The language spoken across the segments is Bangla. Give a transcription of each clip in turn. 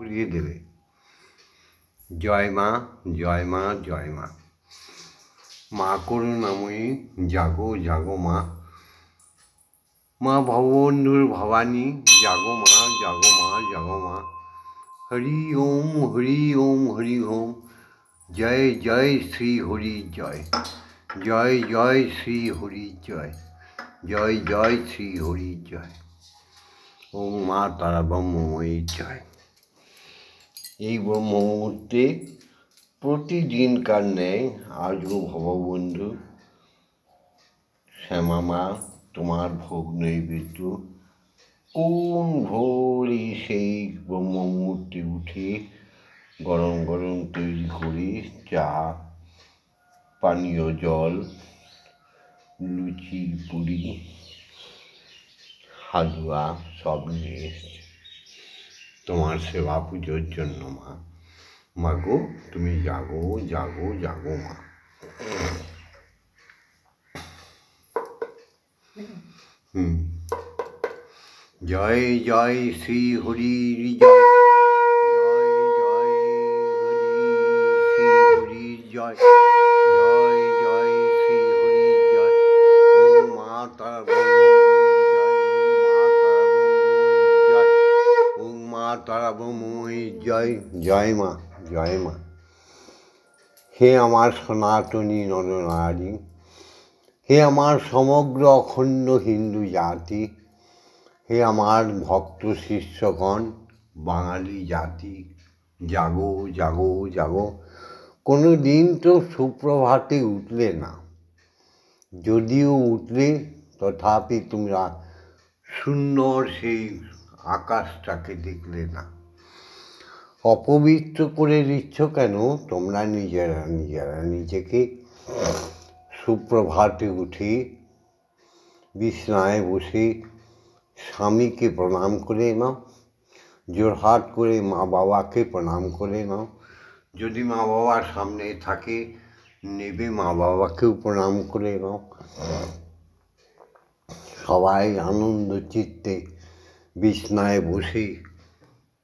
পুড়িয়ে দেবে। জয় মা, জয় মা, জয় মা। মা করুণাময়ী, জাগো জাগো মা। মা ভববন্ধুর ভবানী, জাগো মা, জাগো মা, জাগো মা। হরি ওম, হরি ওম, হরি ওম। জয় জয় শ্রী হরি জয়। জয় জয় শ্রী হরি জয়। জয় জয় শ্রী হরি জয়। ওম মা তারা ব্রহ্মময়ী জয়। এই ব্রহ্ম মুহূর্তে প্রতিদিনকার ন্যায় আজও ভববন্ধু শ্যামা মা তোমার ভোগ নৈবেদ্য কোন ভোরে সেই ব্রহ্ম মুহূর্তে উঠে গরম গরম তৈরি করে চা, পানীয় জল, লুচি, পুরি, হালুয়া সব নিয়ে এসছে তোমার সেবা পুজোর জন্য। মা মাগো তুমি জাগো জাগো জাগো মা। জয় জয় শ্রী হরি জয়। জয় জয় হরি শ্রী হরি জয়। জয় জয় শ্রী হরি জয়। ওম মা তারা ওম মা তারা ব্রহ্মময়ী জয়। জয় মা, জয় মা। হে আমার সনাতনী নরনারী, হে আমার সমগ্র অখণ্ড হিন্দু জাতি, হে আমার ভক্ত শিষ্যগণ বাঙালি জাতি, জাগো জাগো জাগো। কোনো দিন তো সুপ্রভাতে উঠলে না, যদিও উঠলে তথাপি তোমরা সুন্দর সেই আকাশটাকে দেখলে না। অপবিত্র করে দিচ্ছ কেন তোমরা নিজেরা নিজেরা নিজেকে? সুপ্রভাতে উঠে বিছনায় বসে স্বামীকে প্রণাম করে নাও, জোড়হাত করে মা বাবাকে প্রণাম করে নাও। যদি মা বাবার সামনে থাকে নেবে মা বাবাকেও প্রণাম করে নাও। সবাই আনন্দ চিত্তে বিছনায় বসে,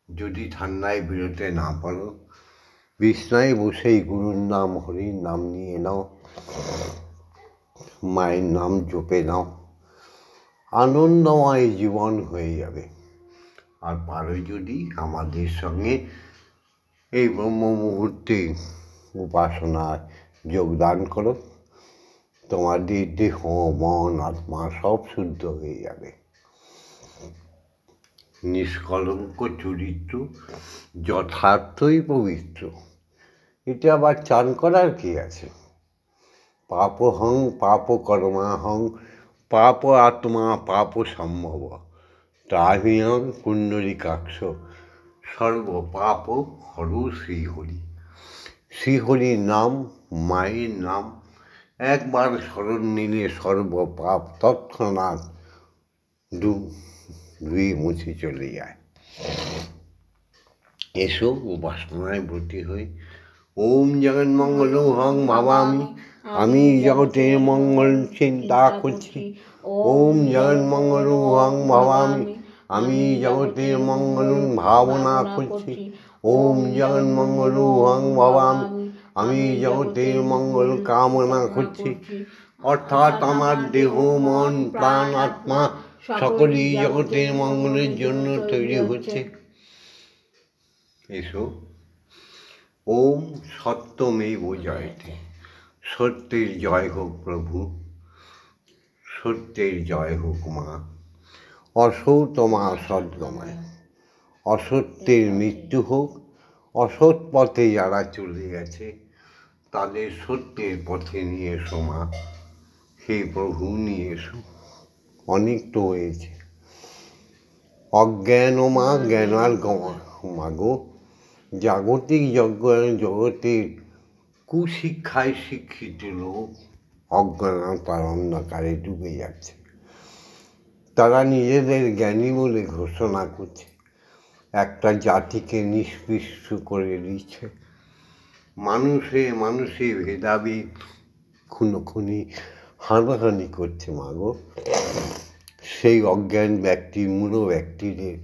যদি ঠান্ডায় বেরোতে না পারো বিছনায় বসেই গুরুর নাম হরির নাম নিয়ে নাও, মায়ের নাম জপে নাও। আনন্দময় জীবন হয়ে যাবে। আর পারো যদি আমাদের সঙ্গে এই ব্রহ্ম মুহূর্তে উপাসনায় যোগদান করো, তোমাদের দেহ মন আত্মা সব শুদ্ধ হয়ে যাবে। নিষ্কলঙ্ক চরিত্র যথার্থই পবিত্র। এটা আবার চান করার কি আছে? পাপহং পাপ কর্মাহং পাপ আত্মা পাপ সম্ভব তাহিয়ং কুণ্ডলিকাক্ষ সর্ব পাপ হরু শ্রীহরি। শ্রীহরির নাম, মায়ের নাম একবার স্মরণ নিলে সর্ব পাপ তৎক্ষণাৎ ধুয়ে মুছে চলে যায়। এসো উপাসনায় ব্রতী হই। ওম জগন্মঙ্গল হং ভাবামি, আমি জগতের মঙ্গল চিন্তা করছি। ওম জগন্মঙ্গল হং ভাবামি, আমি জগতের মঙ্গল ভাবনা করছি। ওম জগন্মঙ্গল হং ভাবামি, আমি জগতের মঙ্গল কামনা করছি। অর্থাৎ আমার দেহ মন প্রাণ আত্মা সকলেই জগতের মঙ্গলের জন্য তৈরি হচ্ছে। এসো। ওম সত্যমেব জয়তে। সত্যের জয় হোক প্রভু, সত্যের জয় হোক মা। অসৌতমা সদ্গময়। অসত্যের মৃত্যু হোক। অসৎ পথে যারা চলে গেছে তাদের সত্যের পথে নিয়ে এসো মা। হে প্রভু নিয়ে এসো। অনেক তো হয়েছে। অজ্ঞান মা জ্ঞানার মাগো। জাগতিক জগতের কুশিক্ষায় শিক্ষিত লোক অজ্ঞানতার অন্ধকারে ডুবে যাচ্ছে। তারা নিজেদের জ্ঞানী বলে ঘোষণা করছে, একটা জাতিকে নিষ্পৃষ্ট করে দিচ্ছে। মানুষে মানুষে ভেদাভেদ খুনোখুনি হানাহানি করছে মাগো। সেই অজ্ঞান ব্যক্তি মূঢ় ব্যক্তিদের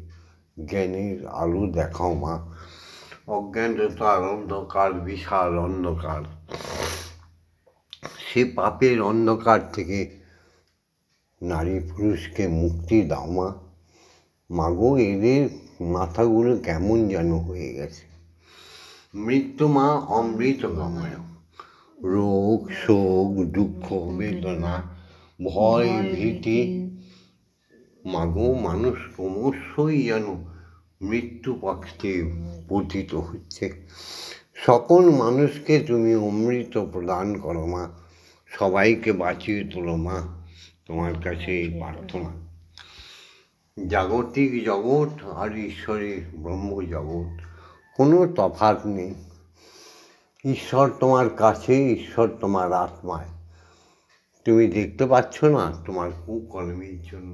জ্ঞানের আলো দেখাও মা। অজ্ঞানতার অন্ধকার বিশাল অন্ধকার, সে পাপের অন্ধকার থেকে নারী পুরুষকে মুক্তি দাও মা। মাগো, এদের মাথাগুলো কেমন যেন হয়ে গেছে। মৃত্যু মা অমৃতগময়, রোগ শোক দুঃখ বেদনা ভয় ভীতি, মাগো মানুষ ক্রমশই যেন মৃত্যু পক্ষে পতিত হচ্ছে। সকল মানুষকে তুমি অমৃত প্রদান করো মা, সবাইকে বাঁচিয়ে তোলো মা, তোমার কাছে এই প্রার্থনা। জাগতিক জগৎ আর ঈশ্বরের ব্রহ্ম জগৎ কোনো তফাৎ নেই। ঈশ্বর তোমার কাছে, ঈশ্বর তোমার আত্মায়। তুমি দেখতে পাচ্ছ না তোমার কুকর্মের জন্য।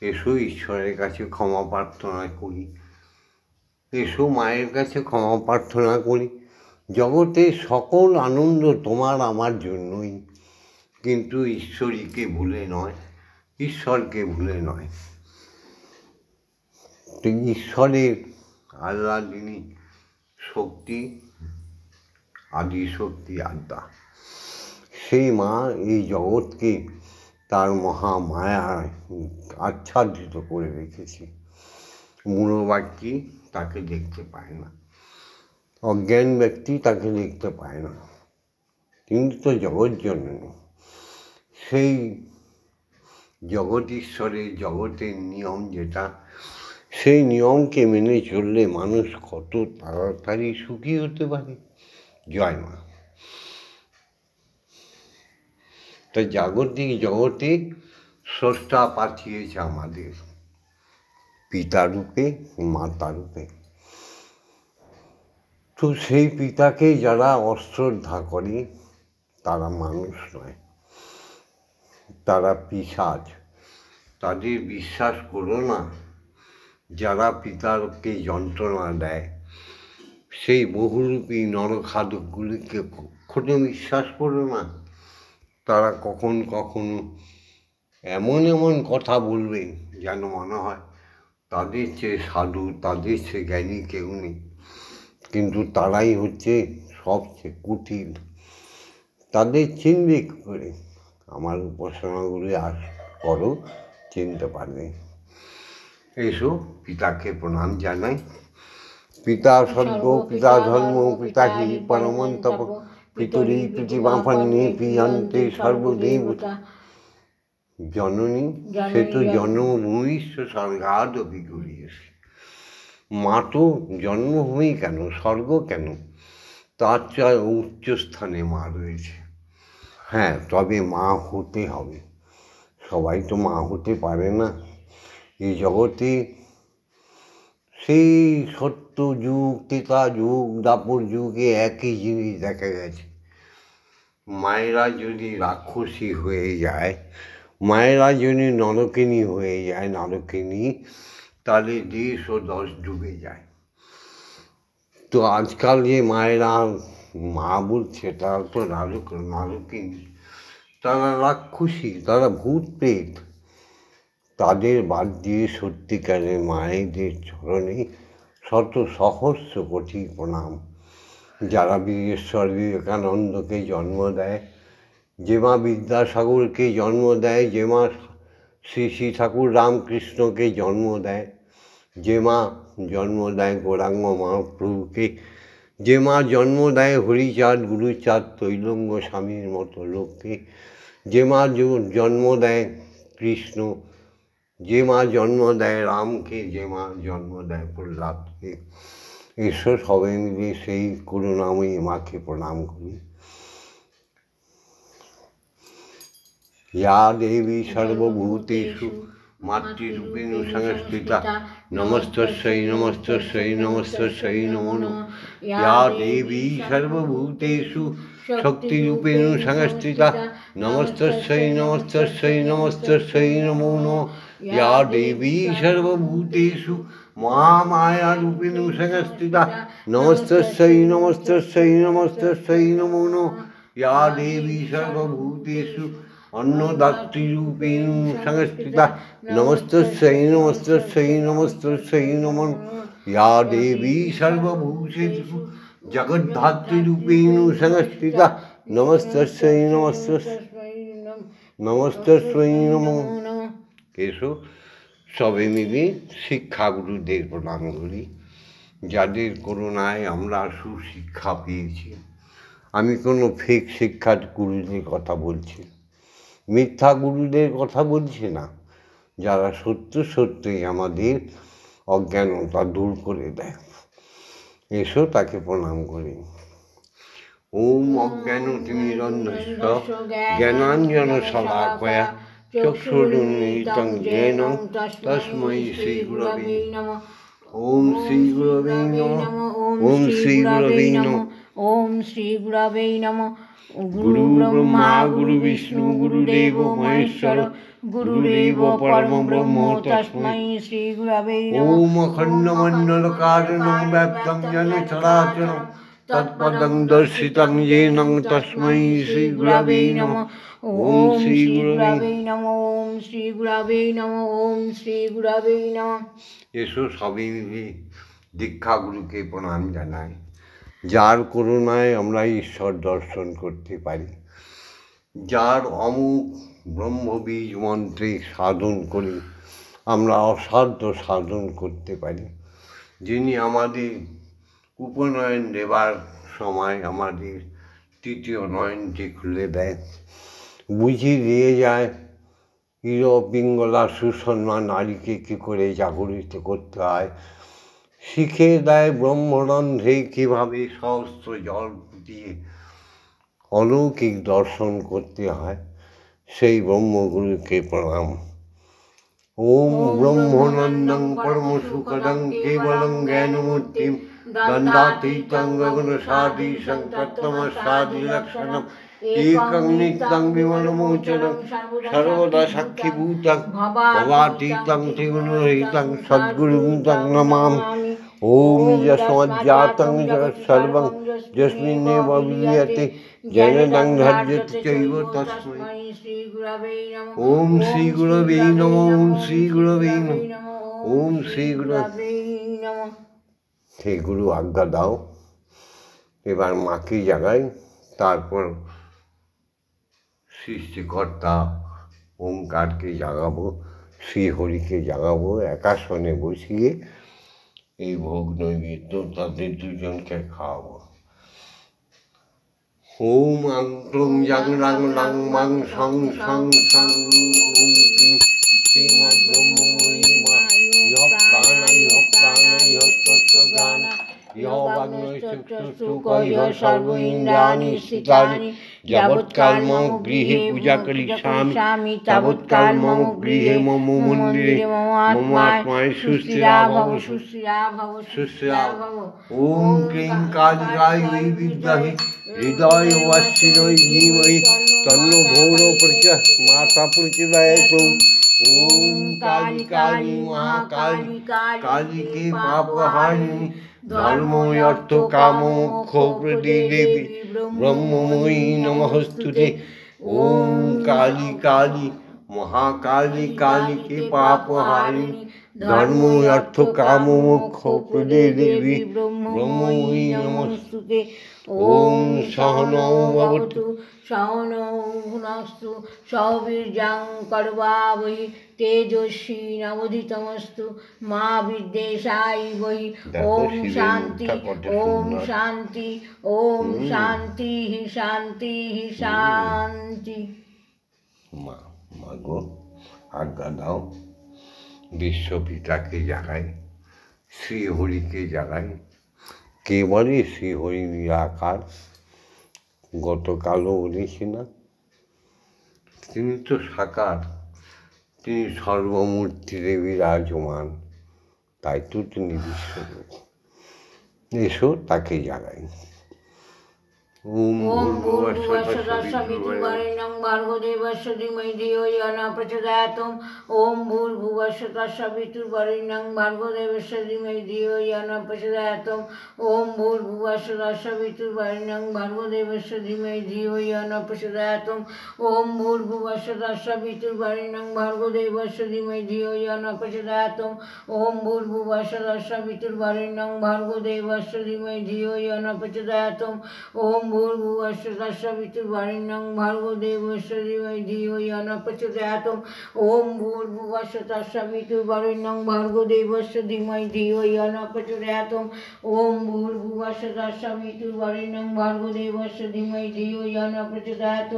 এসো ঈশ্বরের কাছে ক্ষমা প্রার্থনা করি, এসো মায়ের কাছে ক্ষমা প্রার্থনা করি। জগতের সকল আনন্দ তোমার আমার জন্যই, কিন্তু ঈশ্বরীকে ভুলে নয়, ঈশ্বরকে ভুলে নয়। তো ঈশ্বরের আল্লাহ যিনি শক্তি, আদি শক্তি আত্মা, সেই মা এই জগৎকে তার মহামায়ায় আচ্ছাদিত করে রেখেছে। মূঢ় ব্যক্তি তাকে দেখতে পায় না, অজ্ঞান ব্যক্তি তাকে দেখতে পায় না, তিনি তো জগৎ জননী। সেই জগৎ ঈশ্বরের জগতের নিয়ম যেটা, সেই নিয়মকে মেনে চললে মানুষ কত তাড়াতাড়ি সুখী হতে পারে। জয় মা। তাই জাগতিক জগতে স্রষ্টা পাঠিয়েছে আমাদের পিতা রূপে মাতা রূপে। তো সেই পিতাকে যারা অশ্রদ্ধা করে তারা মানুষ নয়, তারা পিশাচ। তাদের বিশ্বাস করো না। যারা পিতাকে যন্ত্রণা দেয়, সেই বহুরূপী নরখাদকগুলিকে কখনো বিশ্বাস করো না। তারা কখনো এমন এমন কথা বলবে যেন মনে হয় তাদের চেয়ে সাধু, তাদের চেয়ে জ্ঞানী কেউ নেই, কিন্তু তারাই হচ্ছে সবচেয়ে কুটিল। তাদের চিনবে কী করে? আমার উপাসনাগুলি করো, চিনতে পারবে। এসো পিতাকে প্রণাম জানাই। পিতা স্বর্গ, পিতা ধর্ম, পিতা হি পরমন্তপ, পিতুরি পৃথিবাপন্নে প্রিয়ন্তে সর্বদেবতা। জননী সে তো জন্মভূমিষ্ঠ স্বর্গাদপি গরীয়সী। মা তো জন্মভূমি কেন, স্বর্গ কেন, তার চেয়ে উচ্চ স্থানে মা রয়েছে। হ্যাঁ, তবে মা হতে হবে। সবাই তো মা হতে পারে না। এই জগতে সেই সত্য যুগ, ত্রেতা যুগ, দ্বাপর যুগে একই জিনিস দেখা গেছে। মায়েরা যদি রাক্ষসী হয়ে যায়, মায়েরা যদি নরকিনী হয়ে যায়, নারকিনী, তাহলে দেশ ও দশ ডুবে যায়। তো আজকাল যে মায়েরা মা বলছে তারা তো নারকিনী, তারা রাক্ষসী, তারা ভূত প্রেত। তাদের বাদ দিয়ে সত্যিকারের মায়েদের চরণে শত সহস্র কোটি প্রণাম। যারা বীরেশ্বর বিবেকানন্দকে জন্ম দেয়, যে মা বিদ্যাসাগরকে জন্ম দেয়, যে মা শ্রী শ্রী ঠাকুর রামকৃষ্ণকে জন্ম দেয়, যে মা জন্ম দেয় গৌরাঙ্গ মহাপ্রভুকে, যে মা জন্ম দেয় হরিচাঁদ গুরুচাঁদ তৈলঙ্গ স্বামীর মতো লোককে, যে মা জন্ম দেয় কৃষ্ণ, যে মা জন্ম দেয় রামকে, যে মা জন্ম দেয় প্রহ্লাদকে, এসো সবাই মিলে সেই করুণাময়ী মাকে প্রণাম করি। या देवी सर्वभूतेषु मातृरूपेण संस्थिता नमस्तस्यै नमस्तस्यै नमस्तस्यै नमो नमः। या देवी सर्वभूतेषु शक्तिरूपेण संस्थिता नमस्तस्यै नमस्तस्यै नमस्तस्यै नमो नमः। या देवी सर्वभूतेषु महामायारूपेण संस्थिता नमस्तस्यै नमस्तस्यै नमस्तस्यै नमो नमः। या देवी सर्वभूतेषु अन्नदातृरूपेण संस्थिता नमस्तस्यै नमस्तस्यै नमस्तस्यै नमो या देवी सर्वभूतेषु जगद्धातृरूपेण संस्थिता नमस्तस्यै नमस्तस्यै नमो। এসো সবে মিলে শিক্ষাগুরুদের প্রণাম করি, যাদের করুণায় আমরা সুশিক্ষা পেয়েছি। আমি কোনো ফেক শিক্ষার গুরুদের কথা বলছি, মিথ্যা গুরুদের কথা বলছি না, যারা সত্য সত্যই আমাদের অজ্ঞানতা দূর করে দেয়। এসো তাকে প্রণাম করি। ওম অজ্ঞানতিমিরন্ধস্য জ্ঞানাঞ্জনশলাকয়া চক্ষুरुन्मीलितं येन तस्मै श्रीगुरवे नमः। ओम श्रीगुरवे नमः। ओम श्रीगुरवे नमः। ओम श्रीगुरवे नमः। गुरु ब्रह्मा गुरु विष्णु गुरुदेव महेश्वर गुरुदेव परम ब्रह्म तस्मै श्रीगुरवे नमः। ओम अखण्डमण्डलकारणं व्याप्तं येन चराचरं तत्पदं दर्शितं येन तस्मै श्रीगुरवे नमः। ओम श्री गुरवे नमः। ओम श्री गुरवे नमः। ओम श्री गुरवे नमः। এসো সবাই মিলে দীক্ষাগুরুকে প্রণাম জানাই, যার করুণায় আমরা ঈশ্বর দর্শন করতে পারি, যার অমুক ব্রহ্মবীজ মন্ত্রে সাধন করি আমরা অসাধ্য সাধন করতে পারি, যিনি আমাদের উপনয়ন দেবার সময় আমাদের তৃতীয় নয়নটি খুলে দেয়, বুঝিয়ে দিয়ে যায় পিঙ্গলা সুষমা নারীকে কী করে জাগরিত করতে হয়, শিখিয়ে দেয় ব্রহ্মরন্ধ্রে কীভাবে সহস্র জল ফুটিয়ে অলৌকিক দর্শন করতে হয়। সেই ব্রহ্মগুরুকে প্রণাম। ওম ব্রহ্মানন্দং পরম সুখদং কেবলং জ্ঞানমূর্তিম দণ্ডাতীतं গগনসাদীশং তত্ত্বমসাদিলক্ষণম एकं नित्यं विमलमोचनं सर्वदा साक्षीभूतं भवातीतं त्रिगुणरहितं सद्गुरुं तं नमामि। ॐ यस्मज्जातं जगत्सर्वं यस्मिन्नेव विलीयते जनितं धर्यते चैव तस्मै ॐ श्रीगुरवे नमः। ॐ श्रीगुरवे नमः। ॐ श्रीगुरवे नमः। हे गुरु आज्ञा दाও, এবার মাকে জাগাই, তারপর সৃষ্টিকর্তা ওঙ্কারকে জাগাবো, শ্রীহরিকে জাগাবো, একাসনে বসিয়ে এই ভোগ নৈবেদ্য তাদের দুজনকে খাওয়াবো। ওম আং জাং রাং লাং মাং সং সং সং ওম শ্রীমৎ ব্রহ্মময়ী মা ইহ প্রাণাই ইহ প্রাণাই ইহ তত্ত্বজ্ঞানা ইহ বাগ্নৈস্তু ইহ সর্ব ইন্দ্রিয়াণি স্থিতানি যাবৎকাল মম গৃহে পূজা করিষ্যামি তাবৎকাল মম গৃহে মম মন্দিরে মম আত্মায় সুস্থিরা ভব সুস্থিরা ভব সুস্থিরা ভব। ওম ক্লীং কালিকায় বিদ্মহে হৃদয়বাসিন্যৈ ধীমহি তন্নো ঘোর মাতা প্রচোদয়াৎ। ওম কালী কালী মহাকালী কালীকে পাপহারিণী ধর্ম অর্থ কাম মোক্ষ প্রদে দেবী ব্রহ্মময়ী নমস্তুতে। ওম কালী কালী মহাকালী কালীকে পাপহারিণী ধর্ম অর্থ কাম মোক্ষ প্রদে দেবী ব্রহ্মময়ী নমস্তুতে। ওম সহনৌ ভবতু সহনৌ ভুনস্তু সহবীর্যং করবাবহি তেজস্বী নবোদিতমস্তু মা বিদ্বেষায় বহি। ওম শান্তি ওম শান্তি ওম শান্তি শান্তি শান্তি। মাগো আজ্ঞা দাও, বিশ্বপিতাকে জাগাই, শ্রীহরিকে জাগাই। কে বলে শ্রীহরি নিরাকার, গতকালও বলেছি না, তিনি তো সাকার, তিনি সর্বমূর্তিতে বিরাজমান, তাই তো তিনি বিশ্বরূপ। এসো তাকে জাগাই। ওম ॐ भूर्भुवस्सुः तत्सवितुर्वरेण्यं भर्गो देवस्य धीमहि धियो यो न प्रचोदयात् ॐ भूर्भुवस्सुः तत्सवितुर्वरेण्यं भर्गो देवस्य धीमहि धियो यो न प्रचोदयात् ॐ भूर्भुवस्सुः तत्सवितुर्वरेण्यं भर्गो देवस्य धीमहि धियो यो न प्रचोदयात् ॐ भूर्भुवस्सुः तत्सवितुर्वरेण्यं भर्गो देवस्य धीमहि धियो यो न प्रचोदयात् ॐ भूर्भुवस्सुः तत्सवितुर्वरेण्यं भर्गो देवस्य धीमहि धियो यो न प्रचोदयात् ॐ भूर्भुवस्सुः तत्सवितुर्वरेण्यं भर्गो देवस्य धीमहि धियो यो न प्रचोदयात् ॐ भूर्भुवस्सुः तत्सवितुर्वरेण्यं भर्गो देवस्य धीमहि धियो यो न प्रचोदयात्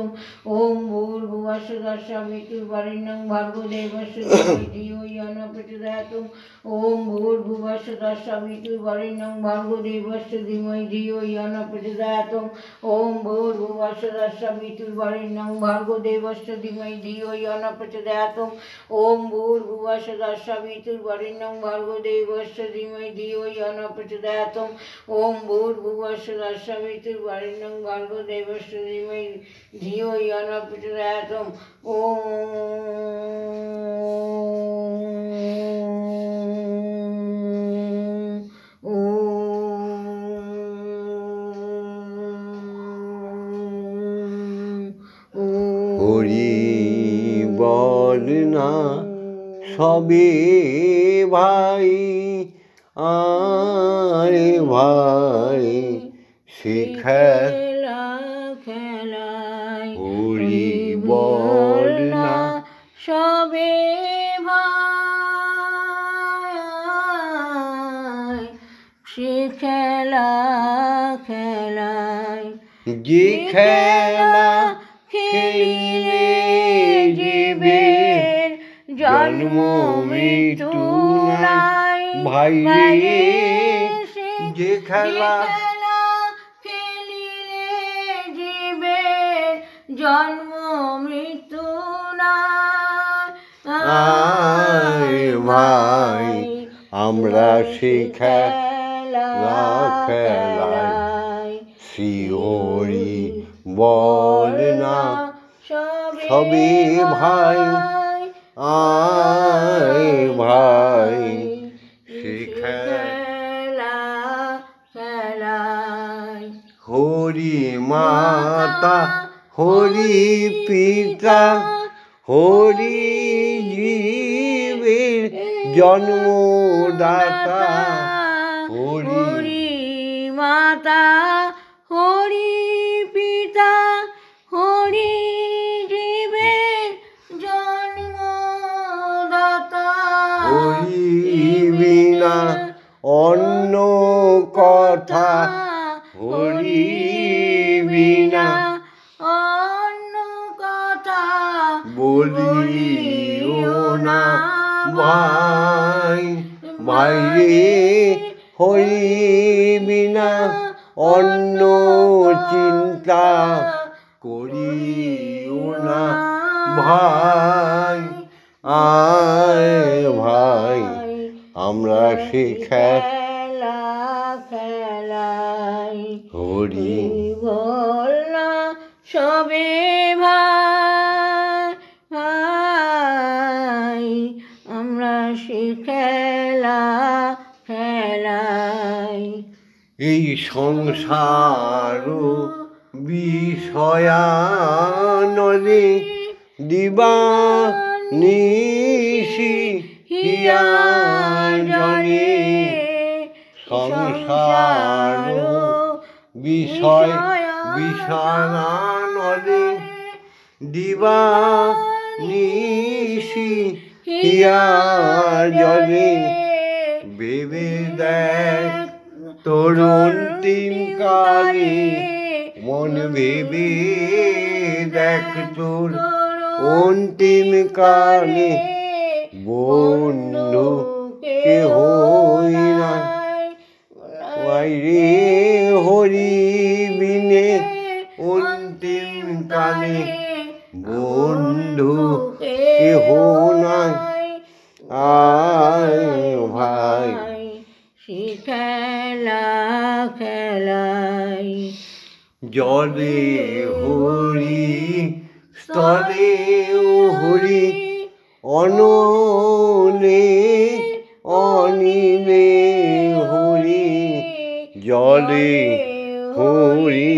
ॐ भूर्भुवस्सुः तत्सवितुर्वरेण्यं भर्गो देवस्य धीमहि धियो यो न प्रचोदयात् ॐ भूर्भुवस्सुः तत्सवितुर्वरेण्यं भर्गो देवस्य धीमहि धियो यो न प्रचोदयात् ॐ भूर्भुवस्सुः तत्सवितुर्वरेण्यं भर्गो देवस्य धीमहि धियो यो न प्रचोदयात् ॐ भूर्भुवस्सुः तत्सवितुर्वरेण्यं भर्गो देवस्य धीमहि धियो यो न प्रचोदयात् ॐ भूर्भुवस्सुः तत्सवितुर्वरेण्यं भर्गो देवस्य धीमहि धियो यो न प्रचोदयात् ॐ भूर्भुवस्सुः तत्सवितुर्वरेण्यं भर्गो देवस्य धीमहि धियो यो न प्रचोदयात् হরি বল না সবে ভাই আরে ভাই খেলা খেলায় হরি বল না সবে ভাই সে খেলা খেলায় যে খেলা খেলিলে জীবের জন্ম মৃত্যু নাই ভাই রে যে খেলা খেলিলে জীবের জন্ম মৃত্যু নাই ভাই আমরা সে খেলা খেলাই শ্রী হরি বল না সবে ভাই আয় ভাই সে খেলা খেলায় হরি মাতা হরি পিতা হরি জীবের জন্মদাতা হরি মাতা হরি পিতা হরি জীবের জন্মদাতা হরি বিনা অন্য কথা হরি বিনা অন্য কথা বলিও না ভাই ভাই রে হরি বিনা অন্য চিন্তা করিও না ভাই আয় ভাই আমরা সে খেলা খেলাই হরি বল না সবে ভাই ভাই আমরা সে খেলা খেলাই এই সংসার বিষয়ানলে দিবা নিশি হিয়া জলে সংসার বিষয় বিষয়ানলে দিবা নিশি হিয়া জলে ভেবে দেখ তোর অন্তিম কালে মন ভেবে দেখ তোর অন্তিম কালে বন্ধু কেহ না রে হরি বিনে অন্তিম কালে বন্ধু কেহ নাই আয় ভাই সে খেলা খেলাই জলে হরি স্থলে হরি অনলে অনিলে হরি জলে হরি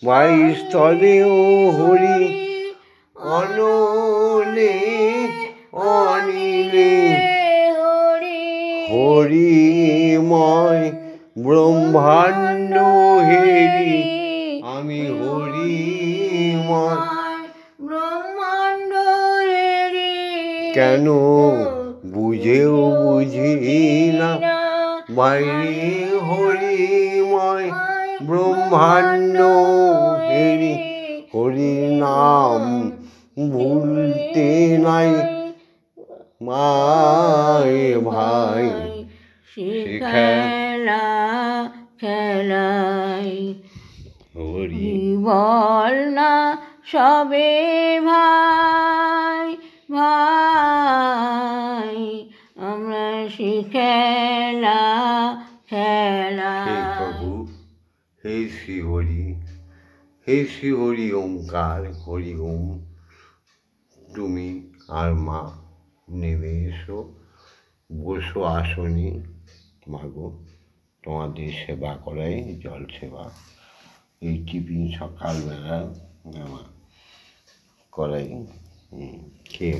বায়ুস্থলে হরি অনলে অনিলে হরিময় ব্রহ্মাণ্ড হেরি আমি হরিময় ব্রহ্মাণ্ড হেরি কেন বুঝেও বুঝি না বাইরে হরিময় ব্রহ্মাণ্ড হেরি হরি নাম ভুলতে নাই মায়ে ভাই খেলা খেলাই হরি বল না সবে ভাই ভাই আমরা খেলা খেলা হে প্রভু হে শ্রী হরি ওঙ্কার হরি ওম তুমি আর মা নেমে এসো বসো আসনি মাগো তোমাদের সেবা করাই জল সেবা এই টিফিন সকালবেলা আমার করাই খেয়ে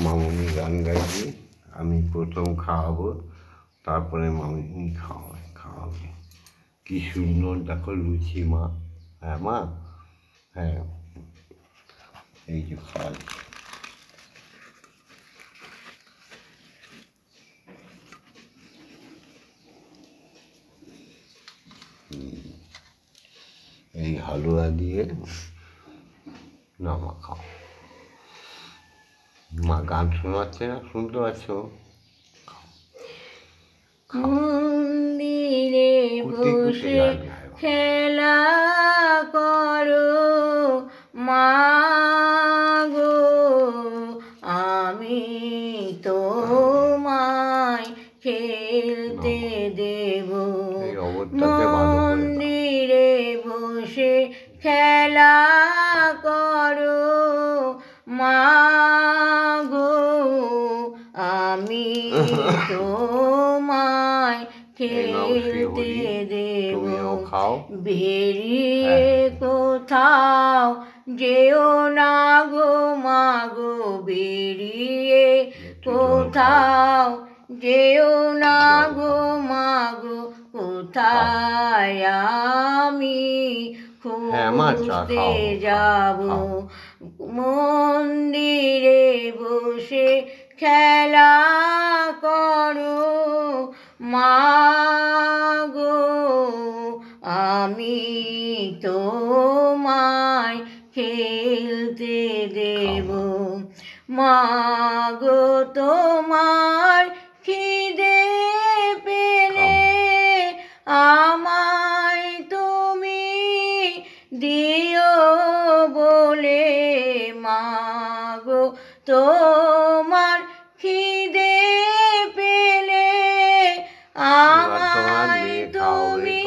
মামুনি গান গাইবে আমি প্রথম খাওয়াবো তারপরে মামুনি খাওয়াবে কি সুন্দর দেখো লুচি মা হ্যাঁ মা হ্যাঁ এই যে খাওয়া এই হালুয়া দিয়ে না মা খাও মা গান শোনাচ্ছে না শুনতে পাচ্ছ মন্দিরে বসে খেলা করো মাগো আমি তোমায় খেলতে দেব মন্দিরে বসে খেলা করো মাগো আমি তোমায় খেলতে দেব বেরিয়ে কোথাও যেও না গো মাগো বেরিয়ে কোথাও যেও না গো মাগো কোথায় আমি খুঁজতে যাব মন্দিরে বসে খেলা করো মাগো আমি তোমায় খেলতে দেব মাগো তোমার খিদে পেলে আমায় তুমি দিও বলে মাগো তোমার খিদে পেলে আমায় তুমি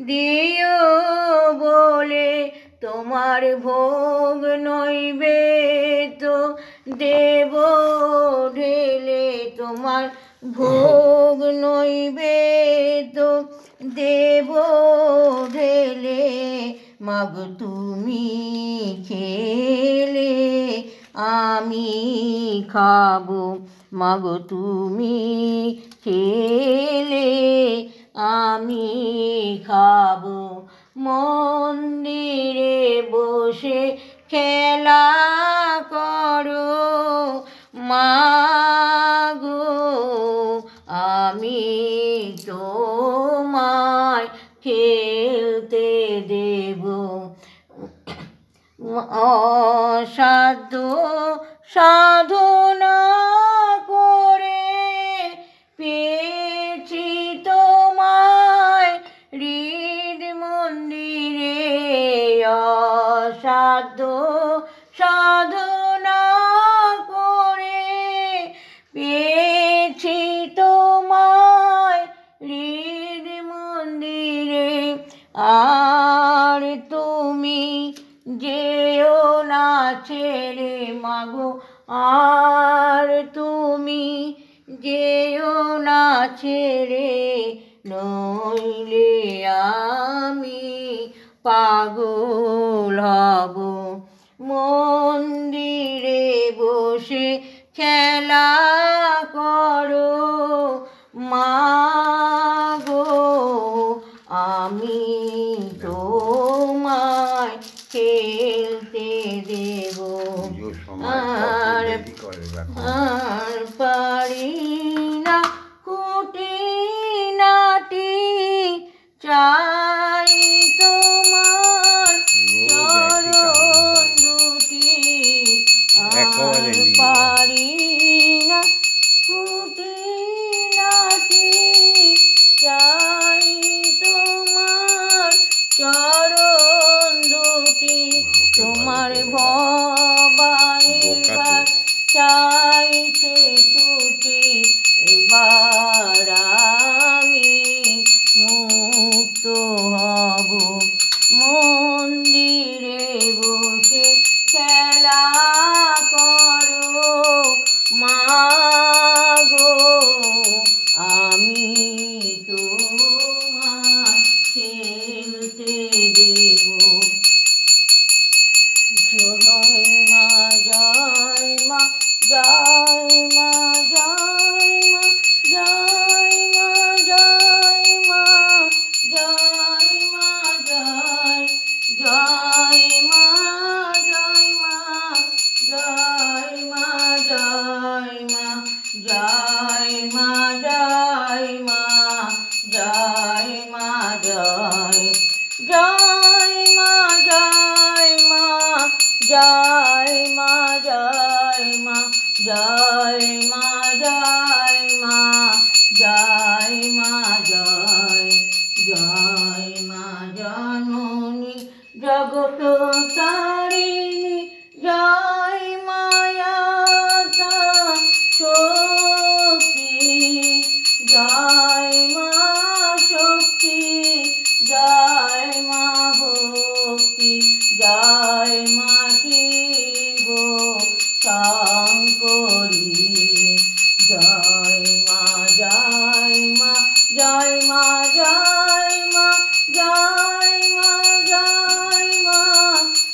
দিও বলে তোমার ভোগ নৈবেদ্য দেব ঢেলে তোমার ভোগ নৈবেদ্য দেব ঢেলে মাগো তুমি খেলে আমি খাবো মাগো তুমি খেলে আমি খাবো মন্দিরে বসে খেলা করো মাগো আমি তোমায় খেলতে দেব অসাধ্য সাধনা করে পেয়েছি তোমায় হৃদ মন্দিরে অসাধ্য সাধনা করে পেয়েছি তোমায় হৃদ মন্দিরে আর তুমি যেও না ছেড়ে মাগো, আর তুমি যেও না ছেড়ে, নইলে আমি পাগল হব। মন্দিরে বসে খেলা করো মাগো, আমি তোমায় খেলতে দেব। আর পারি না খুঁটিনাটি, চাই তোমার চরণ দুটি। আর পারি না খুঁটিনাটি, চাই তোমার চরণ দুটি। তোমার ভবানী চাইছে ছুটি, এবার আমি মুক্ত হব। মন্দিরে বসে খেলা করো মাগো, আমি তোমায় খেলতে দেব। জয় মা জয় মা জয় মা জয় মা জয় মা জয় মা জয় মা জয় জয় মা জয় মা জয় মা জয় মা জয় মা জয় মা জয় মা জয় জয় মা জয় মা জয় মা জয় মা জয় মা জয় মা জয় মা জয় জয় মা জননী জগত তারিণী, জয় মায়াতা শক্তি, জয় মা শক্তি, জয় মা ভক্তি, জয় মা শিব শঙ্করী, জয় মা জয় মা জয় মা জয় মা জয় মা জয় মা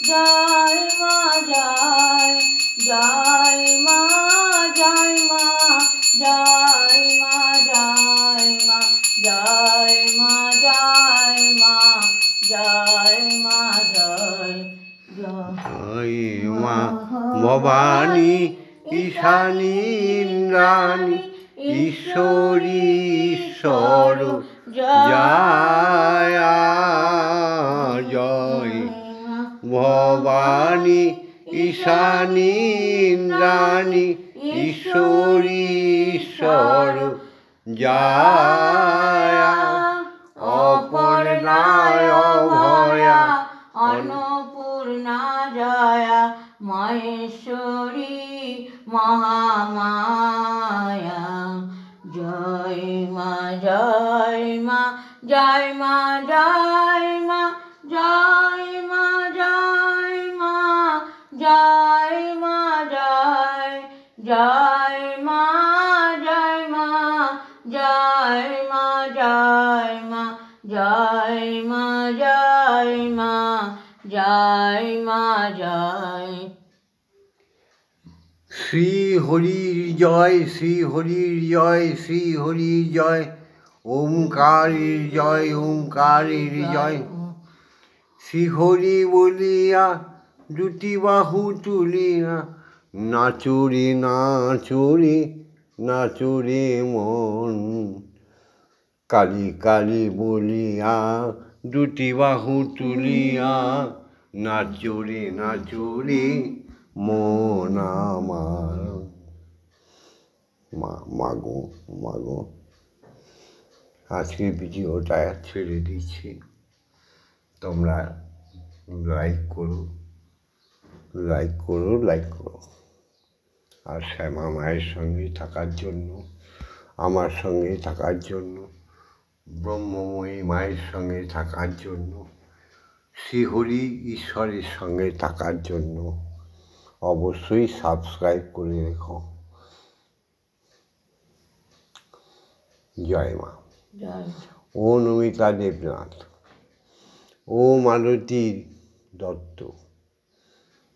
জয় মা জয় জয় মা জয় মা জয় মা জয় মা জয় মা জয় মা জয় মা জয় জয় মা ভবানী ঈশানী ইন্দ্রাণী ঈশ্বরী ঈশ্বর জয় জয় ভবানী ঈশানী ইন্দ্রাণী ঈশ্বরী ঈশ্বর জয় অপর্ণায় অভয়া অন্নপূর্ণা জয়া মহেশ্বরী মহামায়া, জয় মা জয় মা জয় মা জয় মা জয় মা জয় মা জয় মা জয় জয় মা জয় মা জয় মা জয় মা জয় মা জয় মা জয় মা জয়। শ্রী হরির জয়, শ্রী হরির জয়, শ্রী হরির জয়, ওমকারের জয়, ওমকারের জয়। শ্রী হরি বলিয়া দুটি বাহু তুলিয়া নাচরে নাচরে নাচরে মন, কালী কালী বলিয়া দুটি বাহু তুলিয়া নাচরে নাচরে মন আমার। মাগো মাগো, আজকের ভিডিওটা ছেড়ে দিচ্ছি, তোমরা লাইক করো লাইক করো লাইক করো। আর শ্যামা মায়ের সঙ্গে থাকার জন্য, আমার সঙ্গে থাকার জন্য ব্রহ্মময়ী মায়ের সঙ্গে থাকার জন্য, শ্রীহরি ঈশ্বরের সঙ্গে থাকার জন্য অবশ্যই সাবস্ক্রাইব করে রেখো। জয় মা। জয় ও নমিতা দেবনাথ, ও মালতী দত্ত,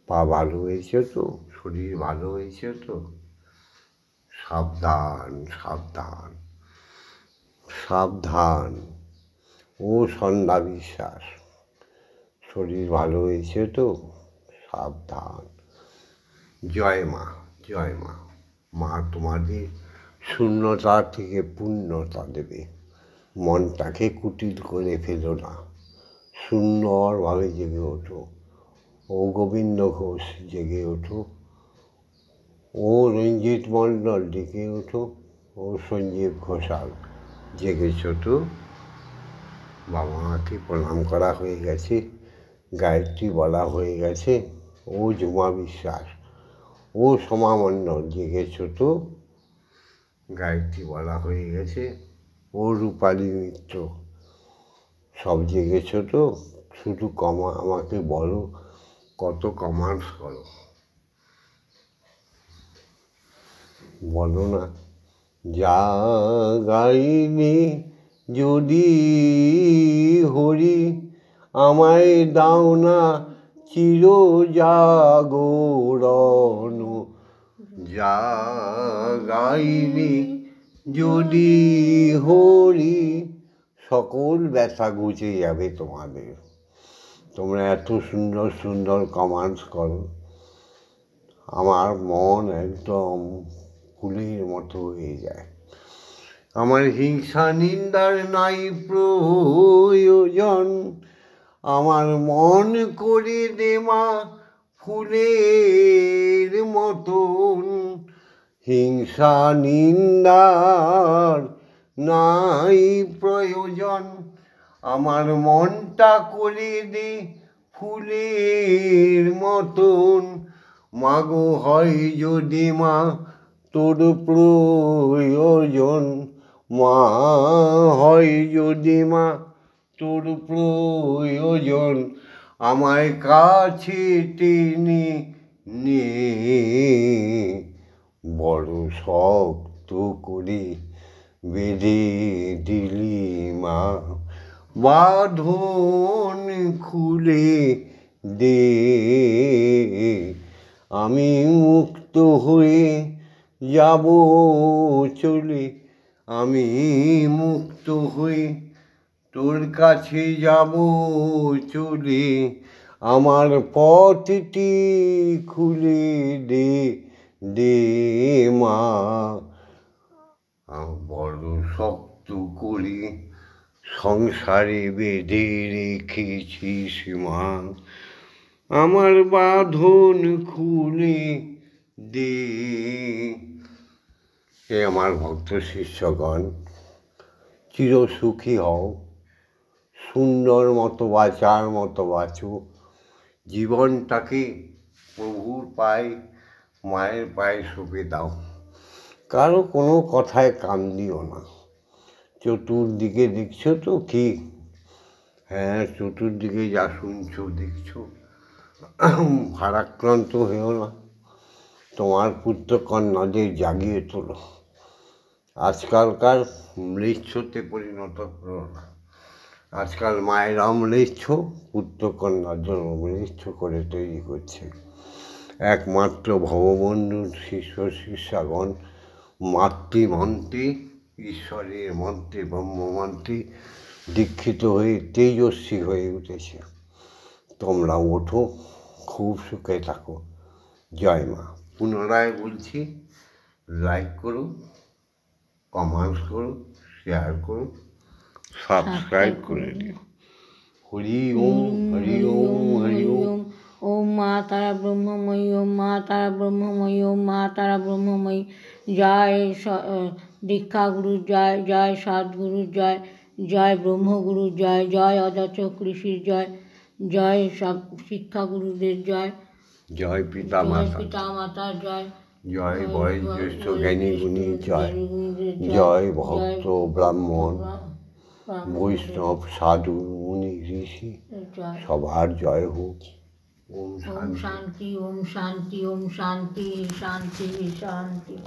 পা ভালো হয়েছে তো? শরীর ভালো হয়েছে তো? সাবধান সাবধান সাবধান। ও সন্ধ্যা বিশ্বাস, শরীর ভালো হয়েছে তো? সাবধান। জয় মা, জয় মা। মা তোমাদের শূন্যতা থেকে পূর্ণতা দেবে। মনটাকে কুটিল করে ফেলো না, সুন্দরভাবে জেগে ওঠো। ও গোবিন্দ ঘোষ জেগে ওঠো, ও রঞ্জিত মণ্ডল জেগে ওঠো, ও সঞ্জীব ঘোষাল জেগেছ তো? বাবা মাকে প্রণাম করা হয়ে গেছে, গায়ত্রী বলা হয়ে গেছে। ও ঝুমা বিশ্বাস, ও সোমা মণ্ডল জেগেছ তো? গায়ত্রী বলা হয়ে গেছে। ও রূপালী মিত্র সব জেগেছ তো? শুধু আমাকে বলো কত কমান্ডস করো, বলো না। জাগাইনি যদি হরি, আমায় দাও না চির জাগরণ। জাগাইনি যদি হরি, সকল ব্যথা ঘুচে যাবে তোমাদের। তোমরা এত সুন্দর সুন্দর কমান্ডস করো, আমার মন একদম ফুলের মতো হয়ে যায়। আমার হিংসা নিন্দার নাই প্রয়োজন, আমার মন করে দে মা ফুলের মতন। হিংসা নিন্দার নাই প্রয়োজন, আমার মনটা করে দে ফুলের মতন। মাগো হয় যদি মা তোর প্রয়োজন, মা হয় যদি মা তোর প্রয়োজন, আমায় কাছে টেনে নে। বড় শক্ত করে বেঁধে দিলি মা, বাঁধন খুলে দে। আমি মুক্ত হয়ে যাব চলে, আমি মুক্ত হয়ে তোর কাছে যাব চলে। আমার পথটি খুলে দে দে মা। বড় শক্ত করে সংসারে বেঁধে রেখেছিস মা, আমার বাঁধন খুলে দে। হে আমার ভক্ত শিষ্যগণ, চিরসুখী হও, সুন্দর মতো বাঁচার মতো বাঁচো। জীবনটাকে প্রভুর পায়ে, মায়ের পায়ে সঁপে দাও। কারো কোনো কথায় কান দিও না। চতুর্দিকে দেখছো তো কি? হ্যাঁ, চতুর্দিকে যা শুনছো দেখছো, ভারাক্রান্ত হয়েও না। তোমার পুত্রকন্যাদের জাগিয়ে তোলো। আজকালকার ম্লেচ্ছতে পরিণত করো না। আজকাল মায়েরাও ম্লেচ্ছ, পুত্রকন্যার জন্য ম্লেচ্ছ করে তৈরি করছে। একমাত্র ভববন্ধুর শিষ্য শিষ্যাগণ মাতৃমন্ত্রে, ঈশ্বরের মন্ত্রে, ব্রহ্মমন্ত্রে দীক্ষিত হয়ে তেজস্বী হয়ে উঠেছে। তোমরা ওঠো, খুব সুখে থাকো। জয় মা। পুনরায় বলছি, লাইক করো, কমেন্টস করো, শেয়ার করো, সাবস্ক্রাইব করে দিও। হরি ওম, হরি ওম, হরি ওম। ওম মা তারা ব্রহ্মময়ী, ওম মা তারা ব্রহ্মময়ী, ওম মা তারা ব্রহ্মময়ী। জয় দীক্ষাগুরু জয়, জয় সদ্গুরু জয়, জয় ব্রহ্মগুরু জয়, জয় অযাচক ঋষির জয়, জয় সব শিক্ষাগুরুদের জয়, জয় পিতা মাতার জয়, জয় বয়োজ্যেষ্ঠ জ্ঞানী গুণী জয়, জয় ভক্ত ব্রাহ্মণ বৈষ্ণব সাধু মুনি ঋষি জয়। সবার জয় হোক। ওম ওম শান্তি। শান্তি, ওম শান্তি, ওম শান্তি, শান্তি, শান্তি।